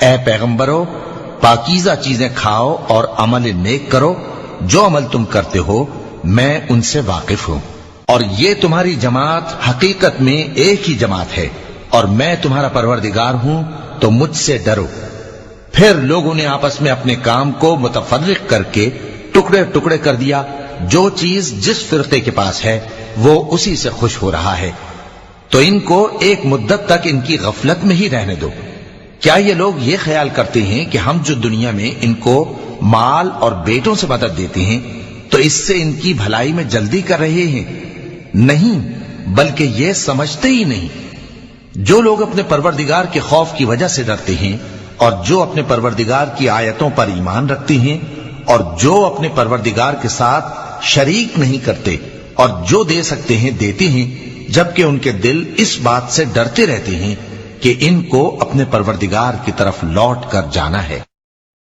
اے پیغمبرو، پاکیزہ چیزیں کھاؤ اور عمل نیک کرو، جو عمل تم کرتے ہو میں ان سے واقف ہوں، اور یہ تمہاری جماعت حقیقت میں ایک ہی جماعت ہے، اور میں تمہارا پروردگار ہوں، تو مجھ سے ڈرو۔ پھر لوگوں نے آپس میں اپنے کام کو متفرق کر کے ٹکڑے ٹکڑے کر دیا، جو چیز جس فرقے کے پاس ہے وہ اسی سے خوش ہو رہا ہے، تو ان کو ایک مدت تک ان کی غفلت میں ہی رہنے دو۔ کیا یہ لوگ یہ خیال کرتے ہیں کہ ہم جو دنیا میں ان کو مال اور بیٹوں سے مدد دیتے ہیں تو اس سے ان کی بھلائی میں جلدی کر رہے ہیں؟ نہیں، بلکہ یہ سمجھتے ہی نہیں۔ جو لوگ اپنے پروردگار کے خوف کی وجہ سے ڈرتے ہیں اور جو اپنے پروردگار کی آیتوں پر ایمان رکھتے ہیں اور جو اپنے پروردگار کے ساتھ شریک نہیں کرتے اور جو دے سکتے ہیں دیتے ہیں، جبکہ ان کے دل اس بات سے ڈرتے رہتے ہیں کہ ان کو اپنے پروردگار کی طرف لوٹ کر جانا ہے۔